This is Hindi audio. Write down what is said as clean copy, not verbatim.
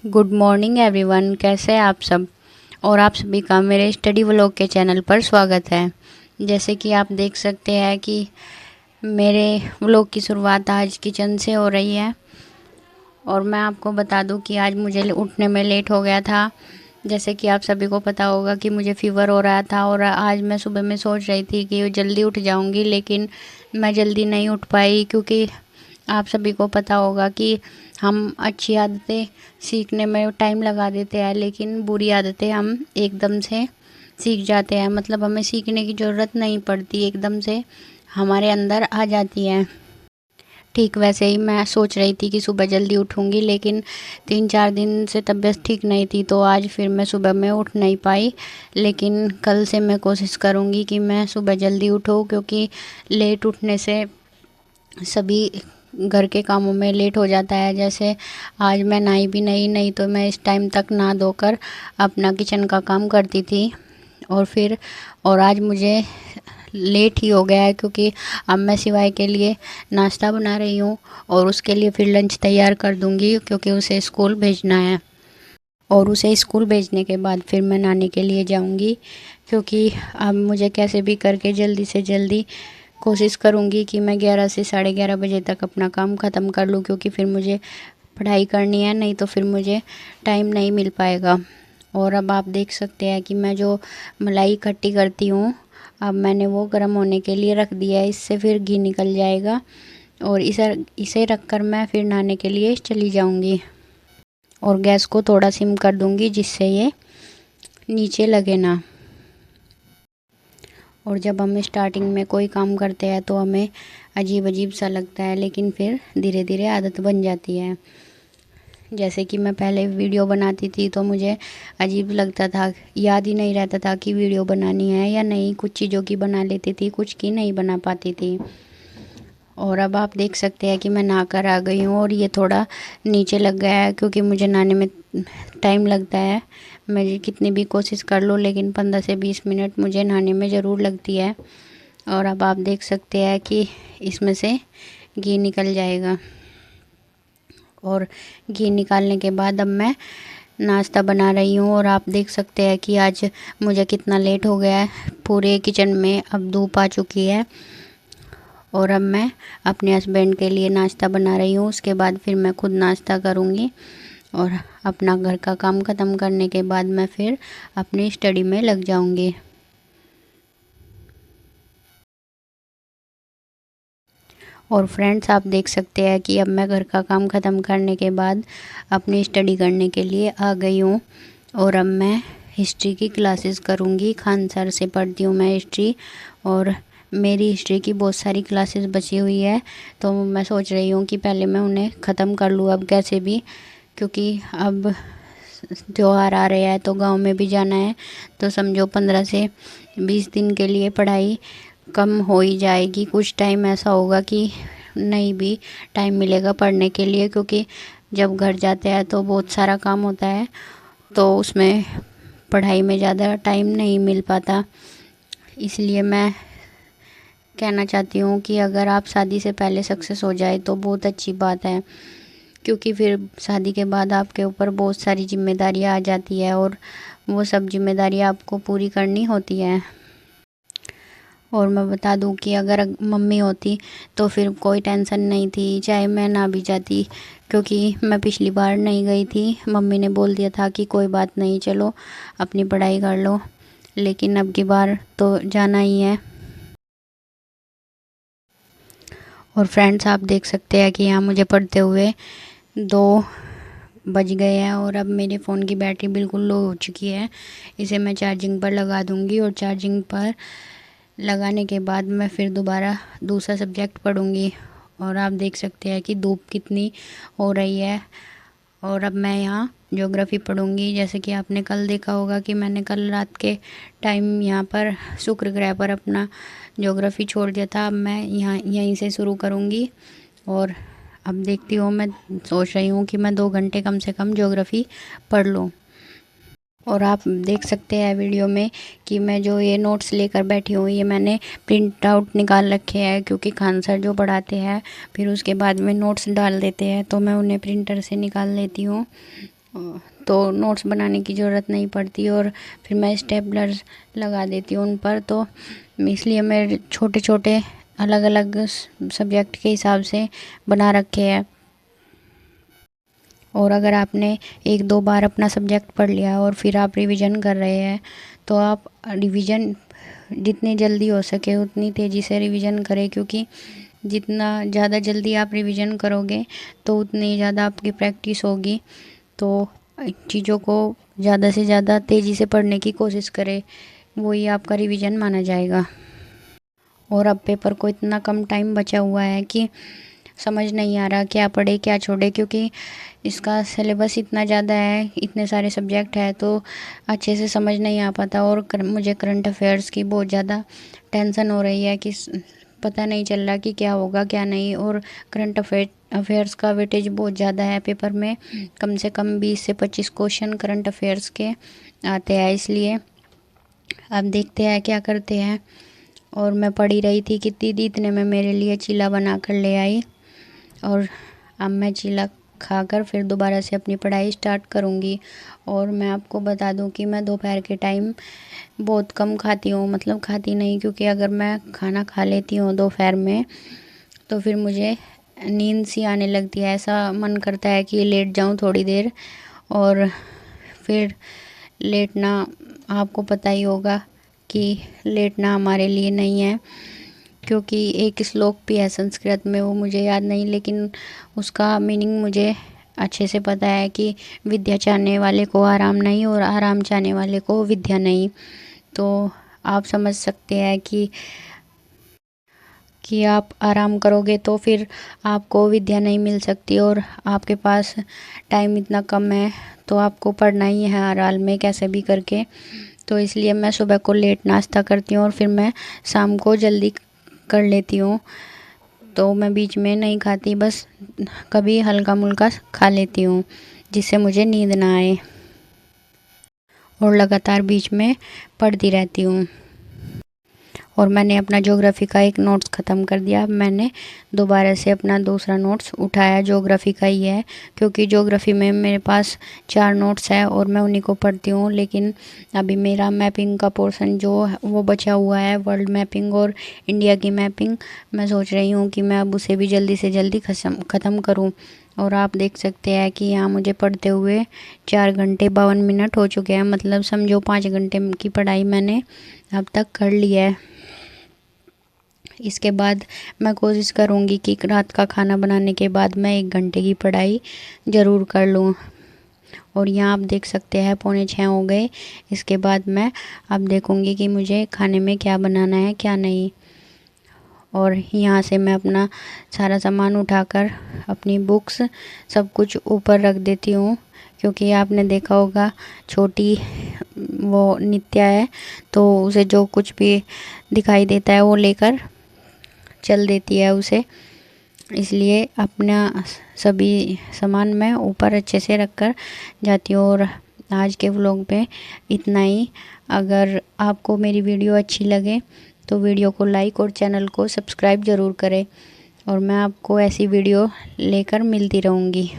गुड मॉर्निंग एवरीवन, कैसे हैं आप सब। और आप सभी का मेरे स्टडी व्लॉग के चैनल पर स्वागत है। जैसे कि आप देख सकते हैं कि मेरे व्लॉग की शुरुआत आज किचन से हो रही है। और मैं आपको बता दूं कि आज मुझे उठने में लेट हो गया था। जैसे कि आप सभी को पता होगा कि मुझे फ़ीवर हो रहा था और आज मैं सुबह में सोच रही थी कि जल्दी उठ जाऊंगी, लेकिन मैं जल्दी नहीं उठ पाई क्योंकि आप सभी को पता होगा कि हम अच्छी आदतें सीखने में टाइम लगा देते हैं, लेकिन बुरी आदतें हम एकदम से सीख जाते हैं। मतलब हमें सीखने की ज़रूरत नहीं पड़ती, एकदम से हमारे अंदर आ जाती है। ठीक वैसे ही मैं सोच रही थी कि सुबह जल्दी उठूँगी, लेकिन 3-4 दिन से तबीयत ठीक नहीं थी, तो आज फिर मैं सुबह में उठ नहीं पाई। लेकिन कल से मैं कोशिश करूँगी कि मैं सुबह जल्दी उठूँ, क्योंकि लेट उठने से सभी घर के कामों में लेट हो जाता है। जैसे आज मैं नहाई भी नहीं तो मैं इस टाइम तक नहा धोकर अपना किचन का काम करती थी। और आज मुझे लेट ही हो गया है, क्योंकि अब मैं सिवाय के लिए नाश्ता बना रही हूँ और उसके लिए फिर लंच तैयार कर दूँगी, क्योंकि उसे स्कूल भेजना है। और उसे स्कूल भेजने के बाद फिर मैं नहाने के लिए जाऊँगी, क्योंकि अब मुझे कैसे भी करके जल्दी से जल्दी कोशिश करूँगी कि मैं 11 से 11:30 बजे तक अपना काम ख़त्म कर लूँ, क्योंकि फिर मुझे पढ़ाई करनी है, नहीं तो फिर मुझे टाइम नहीं मिल पाएगा। और अब आप देख सकते हैं कि मैं जो मलाई इकट्ठी करती हूँ, अब मैंने वो गर्म होने के लिए रख दिया है। इससे फिर घी निकल जाएगा और इसे रख कर मैं फिर नहाने के लिए चली जाऊँगी। और गैस को थोड़ा सिम कर दूँगी, जिससे ये नीचे लगे ना। और जब हम स्टार्टिंग में कोई काम करते हैं तो हमें अजीब अजीब सा लगता है, लेकिन फिर धीरे धीरे आदत बन जाती है। जैसे कि मैं पहले वीडियो बनाती थी तो मुझे अजीब लगता था, याद ही नहीं रहता था कि वीडियो बनानी है या नहीं। कुछ चीज़ों की बना लेती थी, कुछ की नहीं बना पाती थी। और अब आप देख सकते हैं कि मैं नहा कर आ गई हूँ और ये थोड़ा नीचे लग गया है, क्योंकि मुझे नहाने में टाइम लगता है। मैं कितनी भी कोशिश कर लूँ, लेकिन 15 से 20 मिनट मुझे नहाने में ज़रूर लगती है। और अब आप देख सकते हैं कि इसमें से घी निकल जाएगा। और घी निकालने के बाद अब मैं नाश्ता बना रही हूँ। और आप देख सकते हैं कि आज मुझे कितना लेट हो गया है। पूरे किचन में अब धूप आ चुकी है। और अब मैं अपने हस्बैंड के लिए नाश्ता बना रही हूँ, उसके बाद फिर मैं खुद नाश्ता करूँगी। और अपना घर का काम ख़त्म करने के बाद मैं फिर अपनी स्टडी में लग जाऊँगी। और फ्रेंड्स, आप देख सकते हैं कि अब मैं घर का काम ख़त्म करने के बाद अपनी स्टडी करने के लिए आ गई हूँ। और अब मैं हिस्ट्री की क्लासेस करूँगी। खान सर से पढ़ती हूँ मैं हिस्ट्री, और मेरी हिस्ट्री की बहुत सारी क्लासेस बची हुई है, तो मैं सोच रही हूँ कि पहले मैं उन्हें ख़त्म कर लूँ अब कैसे भी, क्योंकि अब त्योहार आ रहे हैं तो गांव में भी जाना है। तो समझो 15 से 20 दिन के लिए पढ़ाई कम हो ही जाएगी। कुछ टाइम ऐसा होगा कि नहीं भी टाइम मिलेगा पढ़ने के लिए, क्योंकि जब घर जाते हैं तो बहुत सारा काम होता है, तो उसमें पढ़ाई में ज़्यादा टाइम नहीं मिल पाता। इसलिए मैं कहना चाहती हूँ कि अगर आप शादी से पहले सक्सेस हो जाए तो बहुत अच्छी बात है, क्योंकि फिर शादी के बाद आपके ऊपर बहुत सारी जिम्मेदारियाँ आ जाती है और वो सब जिम्मेदारियाँ आपको पूरी करनी होती है। और मैं बता दूं कि अगर मम्मी होती तो फिर कोई टेंशन नहीं थी, चाहे मैं ना भी जाती, क्योंकि मैं पिछली बार नहीं गई थी। मम्मी ने बोल दिया था कि कोई बात नहीं, चलो अपनी पढ़ाई कर लो, लेकिन अब की बार तो जाना ही है। और फ्रेंड्स, आप देख सकते हैं कि यहाँ मुझे पढ़ते हुए 2 बज गए हैं और अब मेरे फ़ोन की बैटरी बिल्कुल लो हो चुकी है। इसे मैं चार्जिंग पर लगा दूँगी और चार्जिंग पर लगाने के बाद मैं फिर दोबारा दूसरा सब्जेक्ट पढ़ूँगी। और आप देख सकते हैं कि धूप कितनी हो रही है। और अब मैं यहाँ ज्योग्राफ़ी पढ़ूँगी। जैसे कि आपने कल देखा होगा कि मैंने कल रात के टाइम यहाँ पर शुक्र ग्रह पर अपना ज्योग्राफ़ी छोड़ दिया था। अब मैं यहाँ यहीं से शुरू करूँगी। और अब देखती हूँ, मैं सोच रही हूँ कि मैं 2 घंटे कम से कम ज्योग्राफ़ी पढ़ लूँ। और आप देख सकते हैं वीडियो में कि मैं जो ये नोट्स लेकर बैठी हूँ, ये मैंने प्रिंट आउट निकाल रखे हैं, क्योंकि खान सर जो पढ़ाते हैं फिर उसके बाद में नोट्स डाल देते हैं, तो मैं उन्हें प्रिंटर से निकाल लेती हूँ। तो नोट्स बनाने की ज़रूरत नहीं पड़ती और फिर मैं स्टेपलर लगा देती हूँ उन पर। तो इसलिए मैं छोटे छोटे अलग अलग सब्जेक्ट के हिसाब से बना रखे हैं। और अगर आपने एक दो बार अपना सब्जेक्ट पढ़ लिया और फिर आप रिवीजन कर रहे हैं तो आप रिवीजन जितनी जल्दी हो सके उतनी तेज़ी से रिवीजन करें, क्योंकि जितना ज़्यादा जल्दी आप रिवीजन करोगे तो उतनी ज़्यादा आपकी प्रैक्टिस होगी। तो चीज़ों को ज़्यादा से ज़्यादा तेज़ी से पढ़ने की कोशिश करें, वही आपका रिवीजन माना जाएगा। और अब पेपर को इतना कम टाइम बचा हुआ है कि समझ नहीं आ रहा क्या पढ़े क्या छोड़े, क्योंकि इसका सिलेबस इतना ज़्यादा है, इतने सारे सब्जेक्ट है तो अच्छे से समझ नहीं आ पाता। और मुझे करंट अफेयर्स की बहुत ज़्यादा टेंशन हो रही है कि पता नहीं चल रहा कि क्या होगा क्या नहीं। और करंट अफेयर्स का वेटेज बहुत ज़्यादा है पेपर में, कम से कम 20 से 25 क्वेश्चन करंट अफेयर्स के आते हैं। इसलिए अब देखते हैं क्या करते हैं। और मैं पढ़ी रही थी कि दीदी इतने में मेरे लिए चीला बना कर ले आई, और अब मैं चीला खाकर फिर दोबारा से अपनी पढ़ाई स्टार्ट करूँगी। और मैं आपको बता दूं कि मैं दोपहर के टाइम बहुत कम खाती हूँ, मतलब खाती नहीं, क्योंकि अगर मैं खाना खा लेती हूँ दोपहर में तो फिर मुझे नींद सी आने लगती है। ऐसा मन करता है कि लेट जाऊँ थोड़ी देर, और फिर लेटना आपको पता ही होगा कि लेटना हमारे लिए नहीं है। क्योंकि एक श्लोक भी है संस्कृत में, वो मुझे याद नहीं, लेकिन उसका मीनिंग मुझे अच्छे से पता है कि विद्या चाहने वाले को आराम नहीं और आराम चाहने वाले को विद्या नहीं। तो आप समझ सकते हैं कि आप आराम करोगे तो फिर आपको विद्या नहीं मिल सकती, और आपके पास टाइम इतना कम है तो आपको पढ़ना ही है हर हाल में कैसे भी करके। तो इसलिए मैं सुबह को लेट नाश्ता करती हूँ और फिर मैं शाम को जल्दी कर लेती हूँ। तो मैं बीच में नहीं खाती, बस कभी हल्का मुल्का खा लेती हूँ जिससे मुझे नींद ना आए, और लगातार बीच में पढ़ती रहती हूँ। और मैंने अपना ज्योग्राफी का एक नोट्स ख़त्म कर दिया। मैंने दोबारा से अपना दूसरा नोट्स उठाया, ज्योग्राफी का ही है, क्योंकि ज्योग्राफी में मेरे पास 4 नोट्स है और मैं उन्हीं को पढ़ती हूँ। लेकिन अभी मेरा मैपिंग का पोर्शन जो वो बचा हुआ है, वर्ल्ड मैपिंग और इंडिया की मैपिंग, मैं सोच रही हूँ कि मैं अब उसे भी जल्दी से जल्दी ख़त्म करूँ। और आप देख सकते हैं कि यहाँ मुझे पढ़ते हुए 4 घंटे 52 मिनट हो चुके हैं, मतलब समझो 5 घंटे की पढ़ाई मैंने अब तक कर ली है। इसके बाद मैं कोशिश करूँगी कि रात का खाना बनाने के बाद मैं 1 घंटे की पढ़ाई ज़रूर कर लूँ। और यहाँ आप देख सकते हैं 5:45 हो गए। इसके बाद मैं अब देखूँगी कि मुझे खाने में क्या बनाना है क्या नहीं। और यहाँ से मैं अपना सारा सामान उठाकर अपनी बुक्स सब कुछ ऊपर रख देती हूँ, क्योंकि आपने देखा होगा छोटी वो नित्या है तो उसे जो कुछ भी दिखाई देता है वो लेकर चल देती है उसे। इसलिए अपना सभी सामान मैं ऊपर अच्छे से रख कर जाती हूँ। और आज के व्लॉग पे इतना ही। अगर आपको मेरी वीडियो अच्छी लगे तो वीडियो को लाइक और चैनल को सब्सक्राइब ज़रूर करें, और मैं आपको ऐसी वीडियो लेकर मिलती रहूँगी।